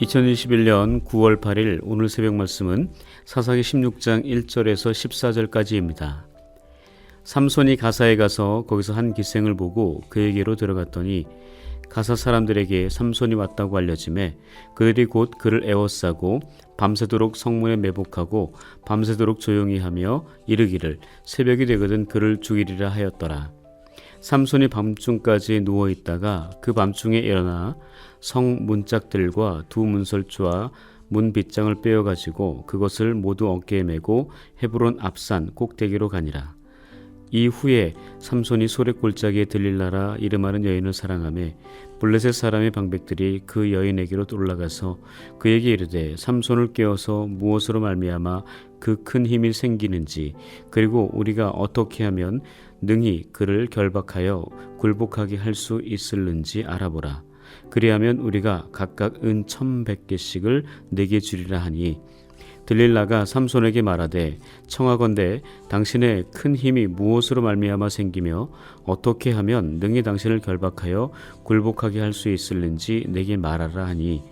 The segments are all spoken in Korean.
2021년 9월 8일 오늘 새벽 말씀은 사사기 16장 1절에서 14절까지입니다. 삼손이 가사에 가서 거기서 한 기생을 보고 그에게로 들어갔더니 가사 사람들에게 삼손이 왔다고 알려지매 그들이 곧 그를 에워싸고 밤새도록 성문에 매복하고 밤새도록 조용히 하며 이르기를 새벽이 되거든 그를 죽이리라 하였더라. 삼손이 밤중까지 누워있다가 그 밤중에 일어나 성 문짝들과 두 문설주와 문 빗장을 빼어가지고 그것을 모두 어깨에 메고 헤브론 앞산 꼭대기로 가니라. 이후에 삼손이 소랫골짜기에 들릴라라 이름하는 여인을 사랑하며 블레셋 사람의 방백들이 그 여인에게로 올라가서 그에게 이르되 삼손을 깨워서 무엇으로 말미암아 그 큰 힘이 생기는지 그리고 우리가 어떻게 하면 능히 그를 결박하여 굴복하게 할 수 있을는지 알아보라. 그리하면 우리가 각각 은 1,100개씩을 내게 주리라 하니 들릴라가 삼손에게 말하되 청하건대 당신의 큰 힘이 무엇으로 말미암아 생기며 어떻게 하면 능히 당신을 결박하여 굴복하게 할 수 있을는지 내게 말하라 하니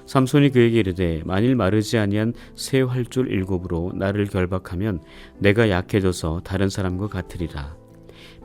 삼손이 그에게 이르되 만일 마르지 아니한 새 활줄 7으로 나를 결박하면 내가 약해져서 다른 사람과 같으리라.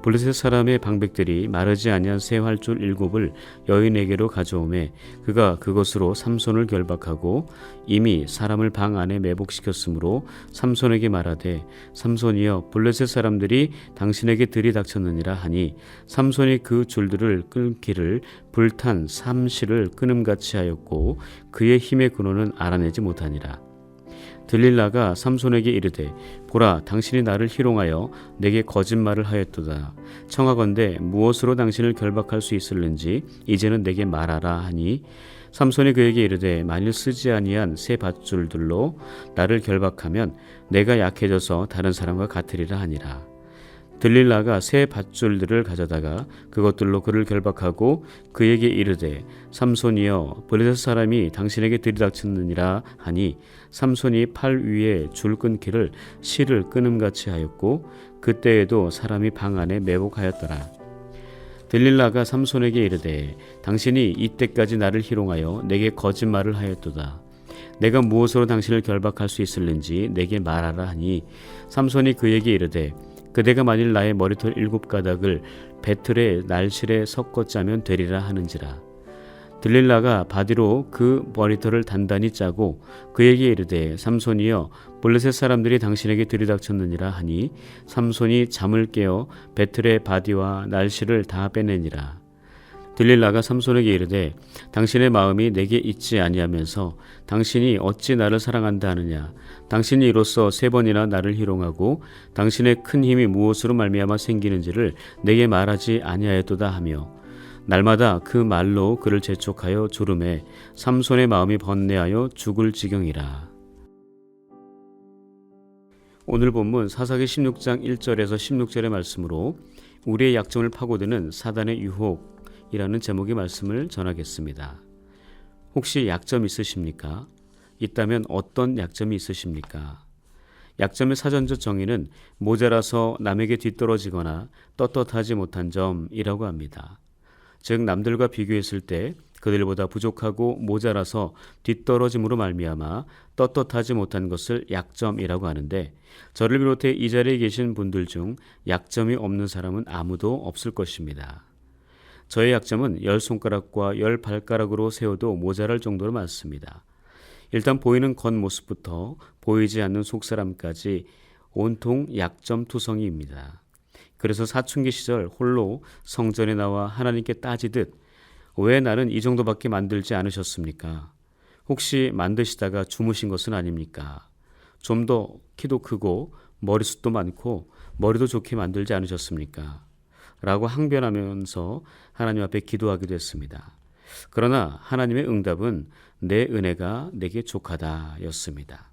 블레셋 사람의 방백들이 마르지 아니한 새 활줄 7을 여인에게로 가져오매 그가 그것으로 삼손을 결박하고 이미 사람을 방 안에 매복시켰으므로 삼손에게 말하되 삼손이여 블레셋 사람들이 당신에게 들이닥쳤느니라 하니 삼손이 그 줄들을 끊기를 불탄 삼실을 끊음같이 하였고 그의 힘의 근원은 알아내지 못하니라. 들릴라가 삼손에게 이르되 보라 당신이 나를 희롱하여 내게 거짓말을 하였도다. 청하건대 무엇으로 당신을 결박할 수 있을는지 이제는 내게 말하라 하니 삼손이 그에게 이르되 만일 쓰지 아니한 새 밧줄들로 나를 결박하면 내가 약해져서 다른 사람과 같으리라 하니라. 들릴라가 새 밧줄들을 가져다가 그것들로 그를 결박하고 그에게 이르되 삼손이여 블레셋 사람이 당신에게 들이닥쳤느니라 하니 삼손이 팔 위에 줄 끊기를 실을 끊음같이 하였고 그때에도 사람이 방 안에 매복하였더라. 들릴라가 삼손에게 이르되 당신이 이때까지 나를 희롱하여 내게 거짓말을 하였도다. 내가 무엇으로 당신을 결박할 수 있을는지 내게 말하라 하니 삼손이 그에게 이르되 그대가 만일 나의 머리털 7가닥을 배틀의 날실에 섞어 짜면 되리라 하는지라. 들릴라가 바디로 그 머리털을 단단히 짜고 그에게 이르되 삼손이여 블레셋 사람들이 당신에게 들이닥쳤느니라 하니 삼손이 잠을 깨어 배틀의 바디와 날실을 다 빼내니라. 들릴라가 삼손에게 이르되 당신의 마음이 내게 있지 아니하면서 당신이 어찌 나를 사랑한다 하느냐. 당신이 이로써 3번이나 나를 희롱하고 당신의 큰 힘이 무엇으로 말미암아 생기는지를 내게 말하지 아니하였도다 하며 날마다 그 말로 그를 재촉하여 조름해 삼손의 마음이 번뇌하여 죽을 지경이라. 오늘 본문 사사기 16장 1절에서 16절의 말씀으로 우리의 약점을 파고드는 사단의 유혹이라는 제목의 말씀을 전하겠습니다. 혹시 약점 있으십니까? 있다면 어떤 약점이 있으십니까? 약점의 사전적 정의는 모자라서 남에게 뒤떨어지거나 떳떳하지 못한 점이라고 합니다. 즉 남들과 비교했을 때 그들보다 부족하고 모자라서 뒤떨어짐으로 말미암아 떳떳하지 못한 것을 약점이라고 하는데 저를 비롯해 이 자리에 계신 분들 중 약점이 없는 사람은 아무도 없을 것입니다. 저의 약점은 10손가락과 10발가락으로 세워도 모자랄 정도로 많습니다. 일단 보이는 겉모습부터 보이지 않는 속사람까지 온통 약점투성이입니다. 그래서 사춘기 시절 홀로 성전에 나와 하나님께 따지듯 왜 나는 이 정도밖에 만들지 않으셨습니까? 혹시 만드시다가 주무신 것은 아닙니까? 좀 더 키도 크고 머리숱도 많고 머리도 좋게 만들지 않으셨습니까? 라고 항변하면서 하나님 앞에 기도하기도 했습니다. 그러나 하나님의 응답은 내 은혜가 내게 족하다 였습니다.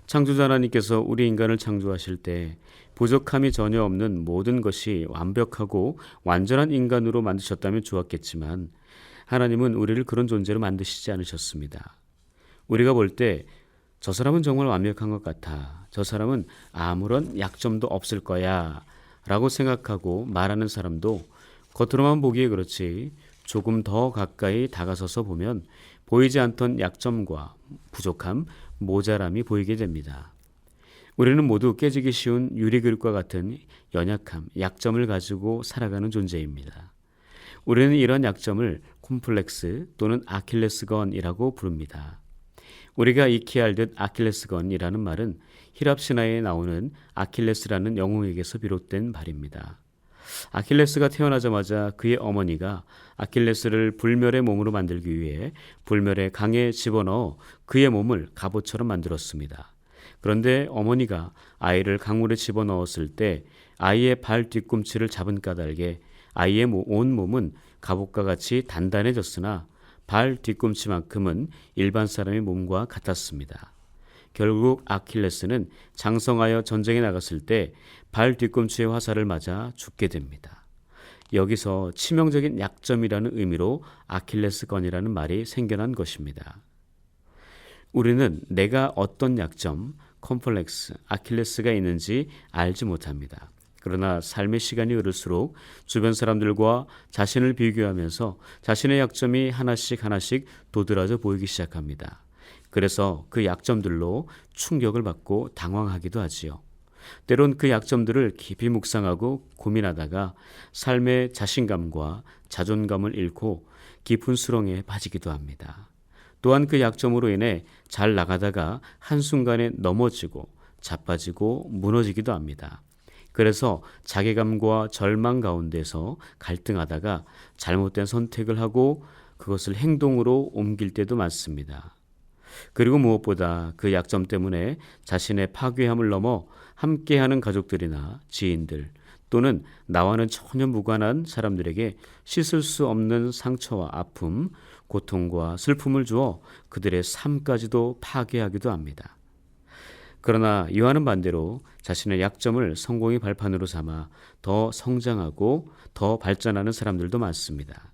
창조자 하나님께서 우리 인간을 창조하실 때 부족함이 전혀 없는 모든 것이 완벽하고 완전한 인간으로 만드셨다면 좋았겠지만 하나님은 우리를 그런 존재로 만드시지 않으셨습니다. 우리가 볼 때 저 사람은 정말 완벽한 것 같아. 저 사람은 아무런 약점도 없을 거야 라고 생각하고 말하는 사람도 겉으로만 보기에 그렇지 조금 더 가까이 다가서서 보면 보이지 않던 약점과 부족함, 모자람이 보이게 됩니다. 우리는 모두 깨지기 쉬운 유리그릇과 같은 연약함, 약점을 가지고 살아가는 존재입니다. 우리는 이런 약점을 콤플렉스 또는 아킬레스건이라고 부릅니다. 우리가 익히 알듯 아킬레스건이라는 말은 히랍 신화에 나오는 아킬레스라는 영웅에게서 비롯된 말입니다. 아킬레스가 태어나자마자 그의 어머니가 아킬레스를 불멸의 몸으로 만들기 위해 불멸의 강에 집어넣어 그의 몸을 갑옷처럼 만들었습니다. 그런데 어머니가 아이를 강물에 집어넣었을 때 아이의 발 뒤꿈치를 잡은 까닭에 아이의 온 몸은 갑옷과 같이 단단해졌으나 발 뒤꿈치만큼은 일반 사람의 몸과 같았습니다. 결국 아킬레스는 장성하여 전쟁에 나갔을 때 발 뒤꿈치의 화살을 맞아 죽게 됩니다. 여기서 치명적인 약점이라는 의미로 아킬레스건이라는 말이 생겨난 것입니다. 우리는 내가 어떤 약점, 컴플렉스, 아킬레스가 있는지 알지 못합니다. 그러나 삶의 시간이 흐를수록 주변 사람들과 자신을 비교하면서 자신의 약점이 하나씩 도드라져 보이기 시작합니다. 그래서 그 약점들로 충격을 받고 당황하기도 하지요. 때론 그 약점들을 깊이 묵상하고 고민하다가 삶의 자신감과 자존감을 잃고 깊은 수렁에 빠지기도 합니다. 또한 그 약점으로 인해 잘 나가다가 한순간에 넘어지고 자빠지고 무너지기도 합니다. 그래서 자괴감과 절망 가운데서 갈등하다가 잘못된 선택을 하고 그것을 행동으로 옮길 때도 많습니다. 그리고 무엇보다 그 약점 때문에 자신의 파괴함을 넘어 함께하는 가족들이나 지인들 또는 나와는 전혀 무관한 사람들에게 씻을 수 없는 상처와 아픔, 고통과 슬픔을 주어 그들의 삶까지도 파괴하기도 합니다. 그러나 이와는 반대로 자신의 약점을 성공의 발판으로 삼아 더 성장하고 더 발전하는 사람들도 많습니다.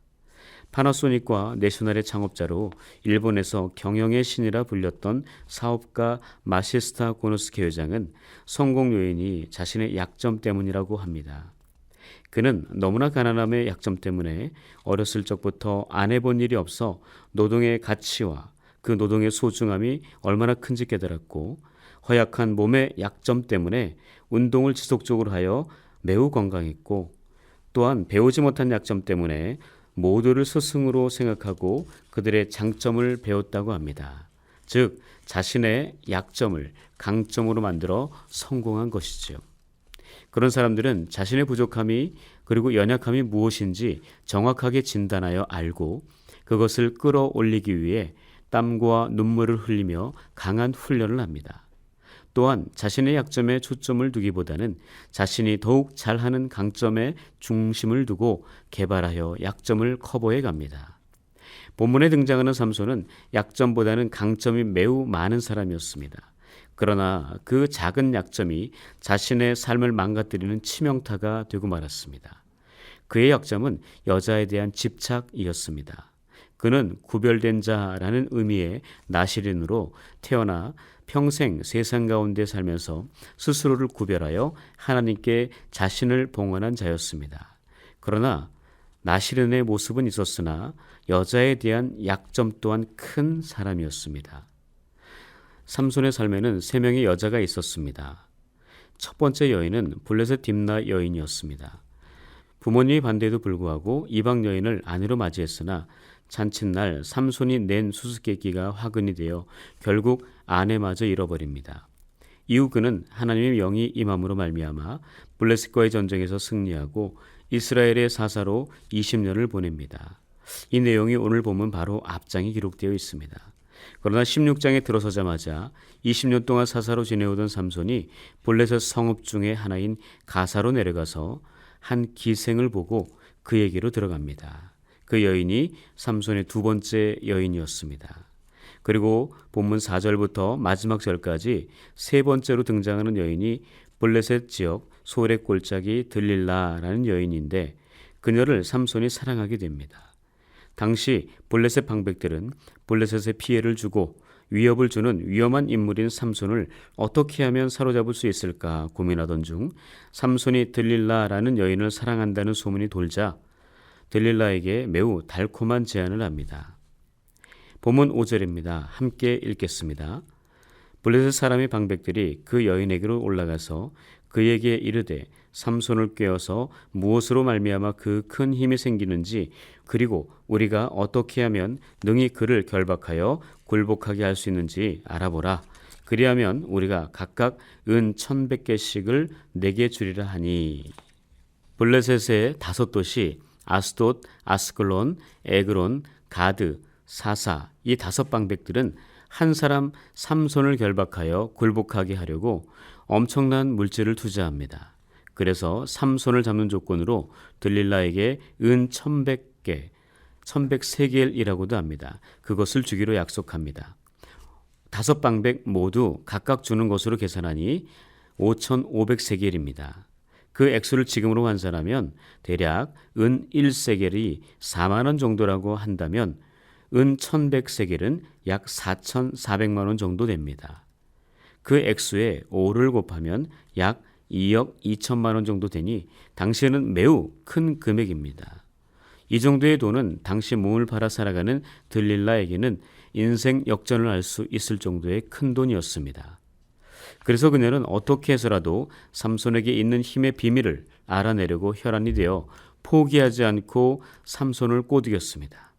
파나소닉과 내셔널의 창업자로 일본에서 경영의 신이라 불렸던 사업가 마시스타 고노스케 회장은 성공 요인이 자신의 약점 때문이라고 합니다. 그는 너무나 가난함의 약점 때문에 어렸을 적부터 안 해본 일이 없어 노동의 가치와 그 노동의 소중함이 얼마나 큰지 깨달았고 허약한 몸의 약점 때문에 운동을 지속적으로 하여 매우 건강했고 또한 배우지 못한 약점 때문에 모두를 스승으로 생각하고 그들의 장점을 배웠다고 합니다. 즉 자신의 약점을 강점으로 만들어 성공한 것이지요. 그런 사람들은 자신의 부족함이 그리고 연약함이 무엇인지 정확하게 진단하여 알고 그것을 끌어올리기 위해 땀과 눈물을 흘리며 강한 훈련을 합니다. 또한 자신의 약점에 초점을 두기보다는 자신이 더욱 잘하는 강점에 중심을 두고 개발하여 약점을 커버해 갑니다. 본문에 등장하는 삼손은 약점보다는 강점이 매우 많은 사람이었습니다. 그러나 그 작은 약점이 자신의 삶을 망가뜨리는 치명타가 되고 말았습니다. 그의 약점은 여자에 대한 집착이었습니다. 그는 구별된 자라는 의미의 나시린으로 태어나 평생 세상 가운데 살면서 스스로를 구별하여 하나님께 자신을 봉헌한 자였습니다. 그러나 나시린의 모습은 있었으나 여자에 대한 약점 또한 큰 사람이었습니다. 삼손의 삶에는 3명의 여자가 있었습니다. 첫 번째 여인은 블레셋 딥나 여인이었습니다. 부모님이 반대에도 불구하고 이방 여인을 아내로 맞이했으나 잔칫날 삼손이 낸 수수께끼가 화근이 되어 결국 아내마저 잃어버립니다. 이후 그는 하나님의 영이 임함으로 말미암아 블레셋과의 전쟁에서 승리하고 이스라엘의 사사로 20년을 보냅니다. 이 내용이 오늘 보면 바로 앞장에 기록되어 있습니다. 그러나 16장에 들어서자마자 20년 동안 사사로 지내오던 삼손이 블레셋 성읍 중의 하나인 가사로 내려가서 한 기생을 보고 그에게로 들어갑니다. 그 여인이 삼손의 두 번째 여인이었습니다. 그리고 본문 4절부터 마지막 절까지 세 번째로 등장하는 여인이 블레셋 지역 소렉 골짜기 들릴라라는 여인인데 그녀를 삼손이 사랑하게 됩니다. 당시 블레셋 방백들은 블레셋에 피해를 주고 위협을 주는 위험한 인물인 삼손을 어떻게 하면 사로잡을 수 있을까 고민하던 중 삼손이 들릴라라는 여인을 사랑한다는 소문이 돌자 들릴라에게 매우 달콤한 제안을 합니다. 본문 5절입니다. 함께 읽겠습니다. 블레셋 사람의 방백들이 그 여인에게로 올라가서 그에게 이르되 삼손을 꾀어서 무엇으로 말미암아 그 큰 힘이 생기는지, 그리고 우리가 어떻게 하면 능히 그를 결박하여 굴복하게 할 수 있는지 알아보라. 그리하면 우리가 각각 은 1,100개씩을 내게 주리라 하니. 블레셋의 5도시 아스돗, 아스클론, 에그론, 가드, 사사, 이 5방백들은 한 사람 삼손을 결박하여 굴복하게 하려고 엄청난 물질을 투자합니다. 그래서 삼손을 잡는 조건으로 들릴라에게 은 1,100개, 1,100세겔이라고도 합니다. 그것을 주기로 약속합니다. 5방백 모두 각각 주는 것으로 계산하니 5,500세겔입니다. 그 액수를 지금으로 환산하면 대략 은 1세겔이 4만 원 정도라고 한다면 은 1,100세겔은 약 4,400만 원 정도 됩니다. 그 액수에 5를 곱하면 약 2억 2천만 원 정도 되니 당시에는 매우 큰 금액입니다. 이 정도의 돈은 당시 몸을 팔아 살아가는 들릴라에게는 인생 역전을 할 수 있을 정도의 큰 돈이었습니다. 그래서 그녀는 어떻게 해서라도 삼손에게 있는 힘의 비밀을 알아내려고 혈안이 되어 포기하지 않고 삼손을 꼬드겼습니다.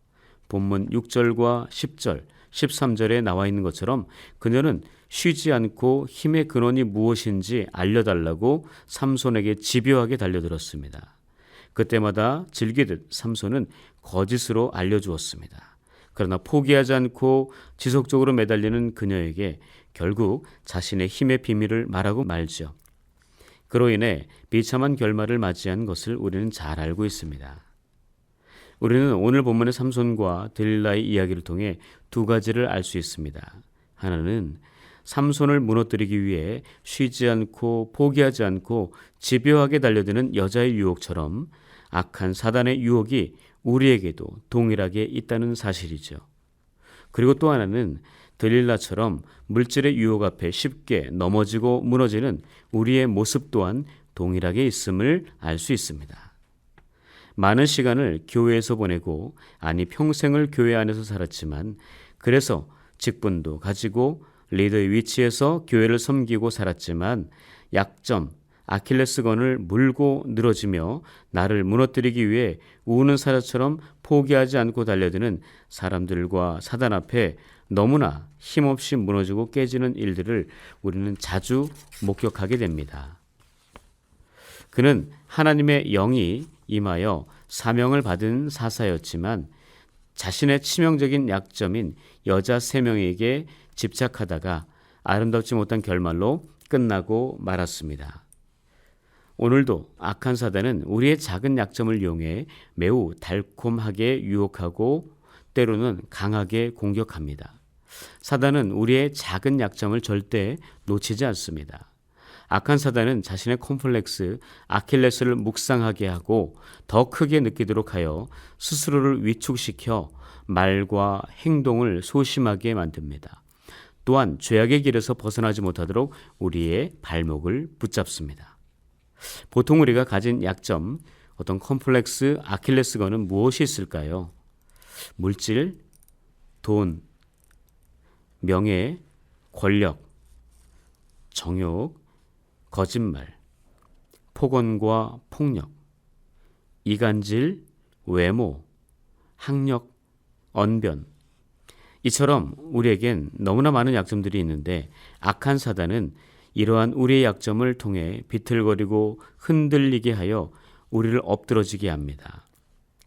본문 6절과 10절, 13절에 나와 있는 것처럼 그녀는 쉬지 않고 힘의 근원이 무엇인지 알려달라고 삼손에게 집요하게 달려들었습니다. 그때마다 즐기듯 삼손은 거짓으로 알려주었습니다. 그러나 포기하지 않고 지속적으로 매달리는 그녀에게 결국 자신의 힘의 비밀을 말하고 말죠. 그로 인해 비참한 결말을 맞이한 것을 우리는 잘 알고 있습니다. 우리는 오늘 본문의 삼손과 들릴라의 이야기를 통해 두 가지를 알 수 있습니다. 하나는 삼손을 무너뜨리기 위해 쉬지 않고 포기하지 않고 집요하게 달려드는 여자의 유혹처럼 악한 사단의 유혹이 우리에게도 동일하게 있다는 사실이죠. 그리고 또 하나는 들릴라처럼 물질의 유혹 앞에 쉽게 넘어지고 무너지는 우리의 모습 또한 동일하게 있음을 알 수 있습니다. 많은 시간을 교회에서 보내고, 아니 평생을 교회 안에서 살았지만, 그래서 직분도 가지고 리더의 위치에서 교회를 섬기고 살았지만 약점, 아킬레스건을 물고 늘어지며 나를 무너뜨리기 위해 우는 사자처럼 포기하지 않고 달려드는 사람들과 사단 앞에 너무나 힘없이 무너지고 깨지는 일들을 우리는 자주 목격하게 됩니다. 그는 하나님의 영이 임하여 사명을 받은 사사였지만 자신의 치명적인 약점인 여자 3명에게 집착하다가 아름답지 못한 결말로 끝나고 말았습니다. 오늘도 악한 사단은 우리의 작은 약점을 이용해 매우 달콤하게 유혹하고 때로는 강하게 공격합니다. 사단은 우리의 작은 약점을 절대 놓치지 않습니다. 악한 사단은 자신의 콤플렉스, 아킬레스를 묵상하게 하고 더 크게 느끼도록 하여 스스로를 위축시켜 말과 행동을 소심하게 만듭니다. 또한 죄악의 길에서 벗어나지 못하도록 우리의 발목을 붙잡습니다. 보통 우리가 가진 약점, 어떤 컴플렉스, 아킬레스건은 무엇이 있을까요? 물질, 돈, 명예, 권력, 정욕, 거짓말, 폭언과 폭력, 이간질, 외모, 학력, 언변. 이처럼 우리에겐 너무나 많은 약점들이 있는데 악한 사단은 이러한 우리의 약점을 통해 비틀거리고 흔들리게 하여 우리를 엎드러지게 합니다.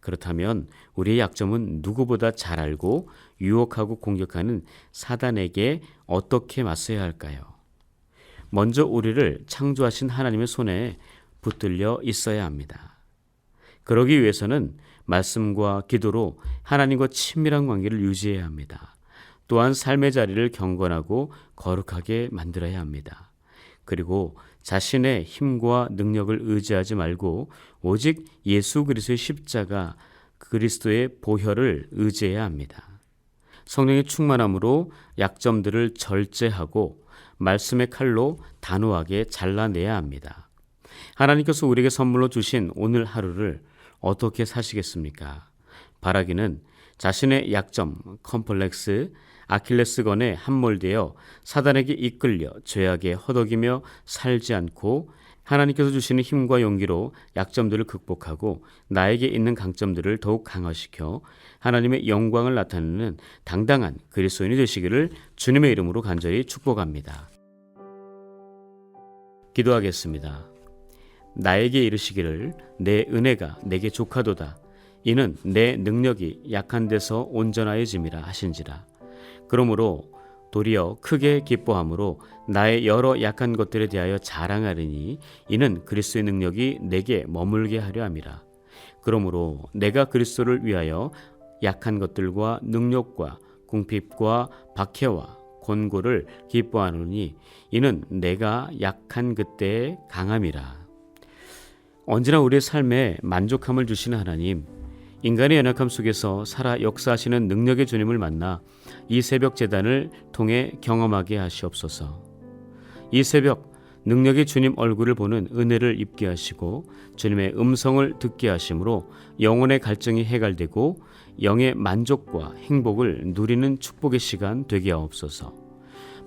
그렇다면 우리의 약점은 누구보다 잘 알고 유혹하고 공격하는 사단에게 어떻게 맞서야 할까요? 먼저 우리를 창조하신 하나님의 손에 붙들려 있어야 합니다. 그러기 위해서는 말씀과 기도로 하나님과 친밀한 관계를 유지해야 합니다. 또한 삶의 자리를 경건하고 거룩하게 만들어야 합니다. 그리고 자신의 힘과 능력을 의지하지 말고 오직 예수 그리스도의 십자가, 그리스도의 보혈을 의지해야 합니다. 성령의 충만함으로 약점들을 절제하고 말씀의 칼로 단호하게 잘라내야 합니다. 하나님께서 우리에게 선물로 주신 오늘 하루를 어떻게 사시겠습니까? 바라기는 자신의 약점, 컴플렉스, 아킬레스건에 함몰되어 사단에게 이끌려 죄악에 허덕이며 살지 않고 하나님께서 주시는 힘과 용기로 약점들을 극복하고 나에게 있는 강점들을 더욱 강화시켜 하나님의 영광을 나타내는 당당한 그리스도인이 되시기를 주님의 이름으로 간절히 축복합니다. 기도하겠습니다. 나에게 이르시기를 내 은혜가 내게 족하도다. 이는 내 능력이 약한 데서 온전하여짐이라 하신지라. 그러므로 도리어 크게 기뻐함으로 나의 여러 약한 것들에 대하여 자랑하리니 이는 그리스도의 능력이 내게 머물게 하려 함이라. 그러므로 내가 그리스도를 위하여 약한 것들과 능력과 궁핍과 박해와 곤고를 기뻐하노니 이는 내가 약한 그때의 강함이라. 언제나 우리의 삶에 만족함을 주시는 하나님, 인간의 연약함 속에서 살아 역사하시는 능력의 주님을 만나 이 새벽 제단을 통해 경험하게 하시옵소서. 이 새벽 능력의 주님 얼굴을 보는 은혜를 입게 하시고 주님의 음성을 듣게 하심으로 영혼의 갈증이 해갈되고 영의 만족과 행복을 누리는 축복의 시간 되게 하옵소서.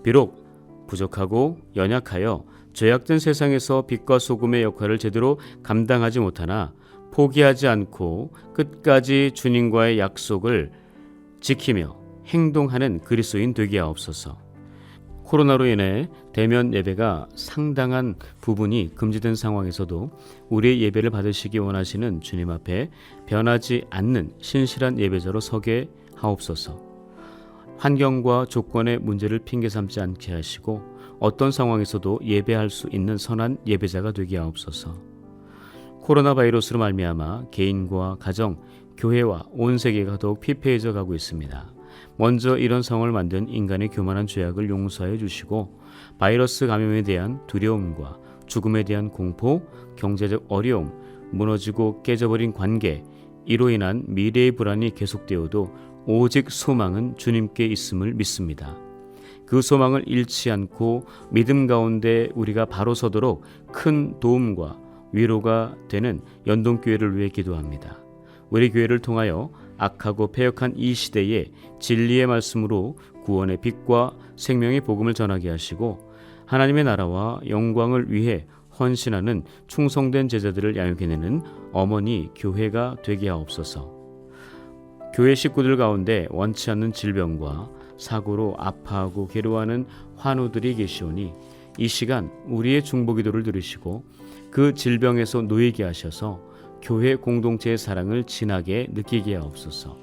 비록 부족하고 연약하여 죄악된 세상에서 빛과 소금의 역할을 제대로 감당하지 못하나 포기하지 않고 끝까지 주님과의 약속을 지키며 행동하는 그리스도인 되게 하옵소서. 코로나로 인해 대면 예배가 상당한 부분이 금지된 상황에서도 우리의 예배를 받으시기 원하시는 주님 앞에 변하지 않는 신실한 예배자로 서게 하옵소서. 환경과 조건의 문제를 핑계 삼지 않게 하시고 어떤 상황에서도 예배할 수 있는 선한 예배자가 되게 하옵소서. 코로나 바이러스로 말미암아 개인과 가정, 교회와 온 세계가 더욱 피폐해져 가고 있습니다. 먼저 이런 상황을 만든 인간의 교만한 죄악을 용서하여 주시고 바이러스 감염에 대한 두려움과 죽음에 대한 공포, 경제적 어려움, 무너지고 깨져버린 관계, 이로 인한 미래의 불안이 계속되어도 오직 소망은 주님께 있음을 믿습니다. 그 소망을 잃지 않고 믿음 가운데 우리가 바로 서도록 큰 도움과 위로가 되는 연동교회를 위해 기도합니다. 우리 교회를 통하여 악하고 패역한 이 시대에 진리의 말씀으로 구원의 빛과 생명의 복음을 전하게 하시고 하나님의 나라와 영광을 위해 헌신하는 충성된 제자들을 양육해내는 어머니 교회가 되게 하옵소서. 교회 식구들 가운데 원치 않는 질병과 사고로 아파하고 괴로워하는 환우들이 계시오니 이 시간 우리의 중보기도를 들으시고 그 질병에서 놓이게 하셔서 교회 공동체의 사랑을 진하게 느끼게 하옵소서.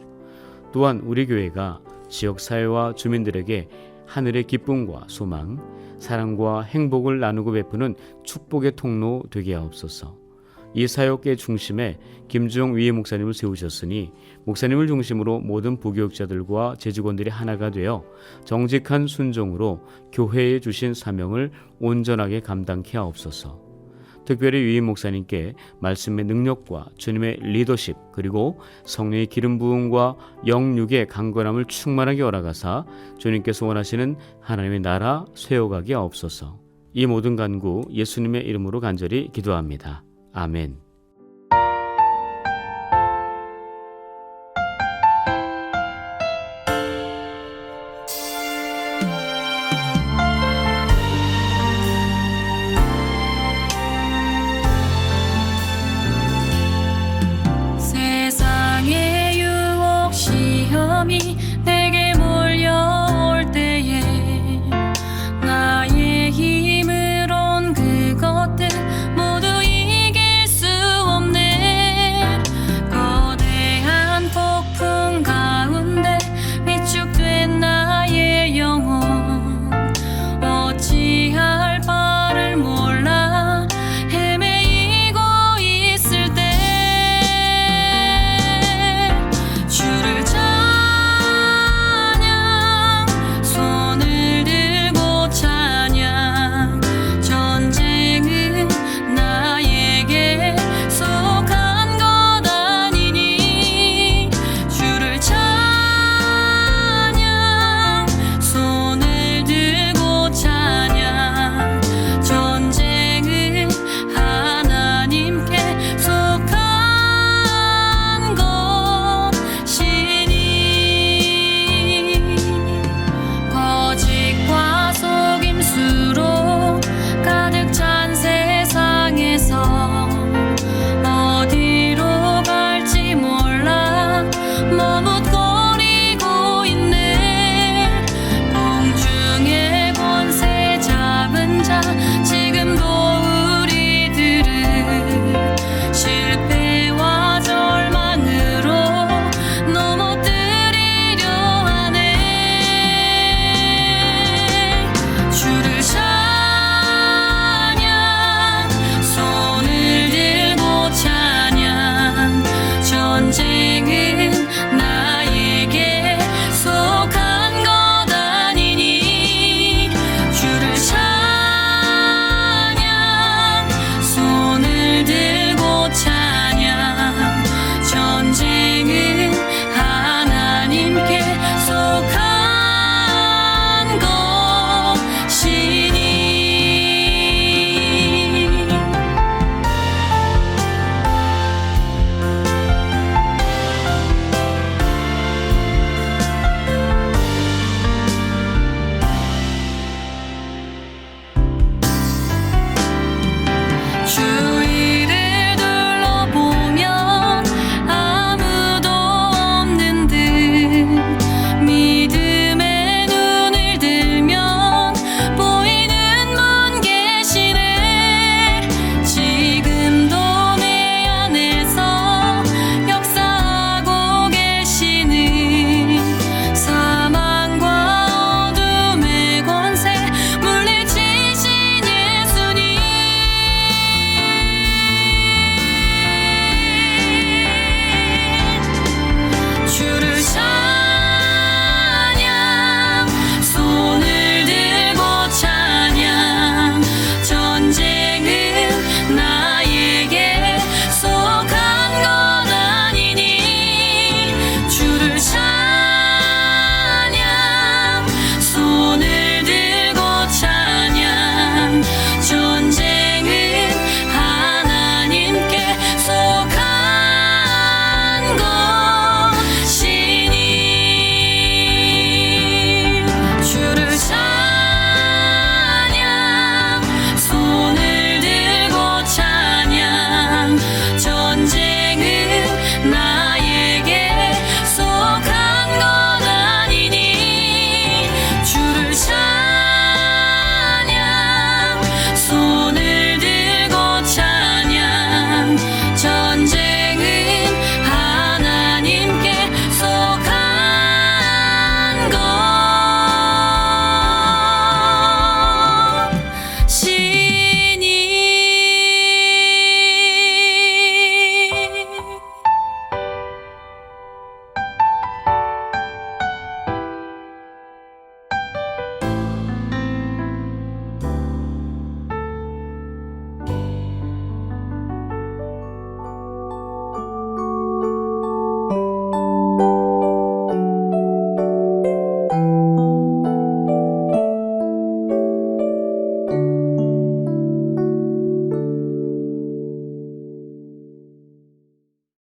또한 우리 교회가 지역사회와 주민들에게 하늘의 기쁨과 소망, 사랑과 행복을 나누고 베푸는 축복의 통로 되게 하옵소서. 이 사역의 중심에 김주영 위에 목사님을 세우셨으니 목사님을 중심으로 모든 부교육자들과 재직원들이 하나가 되어 정직한 순종으로 교회에 주신 사명을 온전하게 감당케 하옵소서. 특별히 위임 목사님께 말씀의 능력과 주님의 리더십 그리고 성령의 기름 부음과 영육의 강건함을 충만하게 허락하사 주님께서 원하시는 하나님의 나라 세워가게 하옵소서. 이 모든 간구 예수님의 이름으로 간절히 기도합니다. 아멘.